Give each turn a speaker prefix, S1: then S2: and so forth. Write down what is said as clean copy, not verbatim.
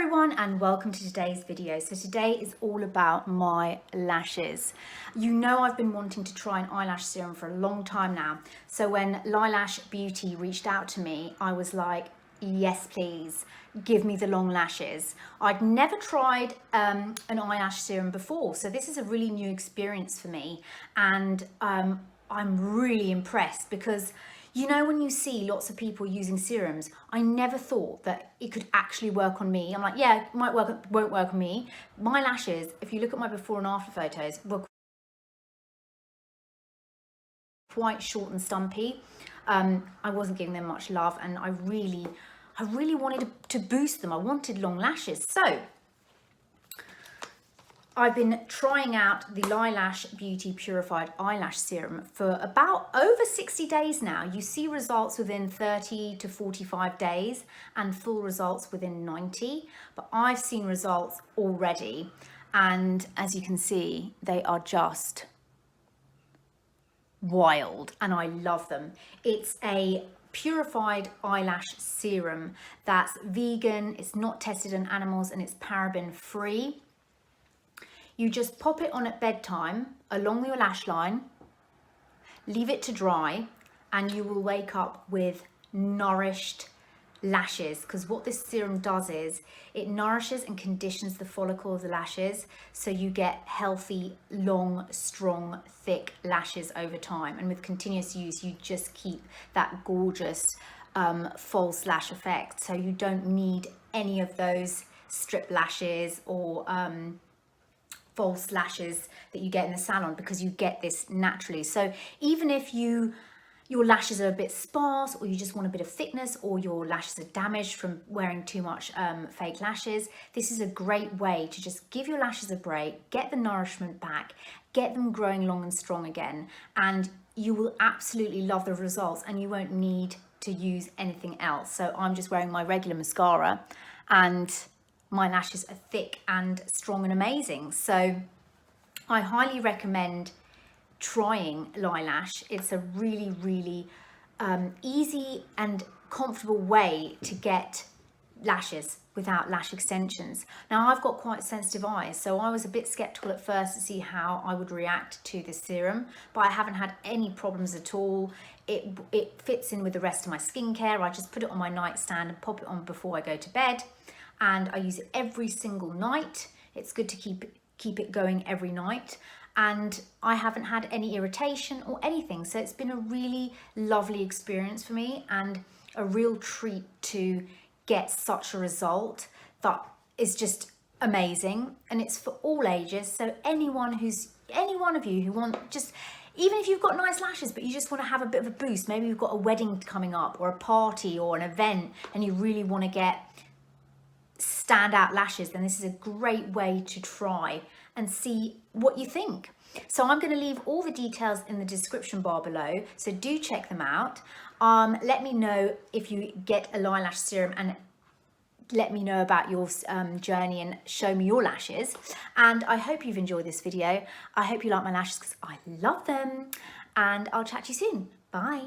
S1: everyone and welcome to today's video. So today is all about my lashes. You know I've been wanting to try an eyelash serum for a long time now. So when LiLash Beauty reached out to me, I was like, yes please, give me the long lashes. I'd never tried an eyelash serum before, so this is a really new experience for me, and I'm really impressed because you know, when you see lots of people using serums, I never thought that it could actually work on me. I'm like, yeah, it might work, won't work on me. My lashes, if you look at my before and after photos, were quite short and stumpy. I wasn't giving them much love, and I really wanted to boost them. I wanted long lashes. So I've been trying out the LiLash Beauty Purified Eyelash Serum for about over 60 days now. You see results within 30 to 45 days and full results within 90, but I've seen results already. And as you can see, they are just wild and I love them. It's a purified eyelash serum that's vegan, it's not tested on animals, and it's paraben free. You just pop it on at bedtime along your lash line, leave it to dry, and you will wake up with nourished lashes, because what this serum does is it nourishes and conditions the follicle of the lashes, so you get healthy, long, strong, thick lashes over time. And with continuous use, you just keep that gorgeous false lash effect. So you don't need any of those strip lashes or false lashes that you get in the salon, because you get this naturally. So even if your lashes are a bit sparse, or you just want a bit of thickness, or your lashes are damaged from wearing too much fake lashes, this is a great way to just give your lashes a break, get the nourishment back, get them growing long and strong again, and you will absolutely love the results, and you won't need to use anything else. So I'm just wearing my regular mascara and my lashes are thick and strong and amazing. So I highly recommend trying LiLash. It's a really easy and comfortable way to get lashes without lash extensions. Now I've got quite sensitive eyes, so I was a bit skeptical at first to see how I would react to this serum, but I haven't had any problems at all. It fits in with the rest of my skincare. I just put it on my nightstand and pop it on before I go to bed, and I use it every single night. It's good to keep it going every night, and I haven't had any irritation or anything. So it's been a really lovely experience for me, and a real treat to get such a result that is just amazing. And it's for all ages, so any one of you who want, just even if you've got nice lashes but you just want to have a bit of a boost, maybe you've got a wedding coming up or a party or an event and you really want to get standout lashes, then this is a great way to try and see what you think. So I'm going to leave all the details in the description bar below, so do check them out. Let me know if you get a LiLash serum, and let me know about your journey, and show me your lashes. And I hope you've enjoyed this video. I hope you like my lashes, because I love them, and I'll chat to you soon. Bye.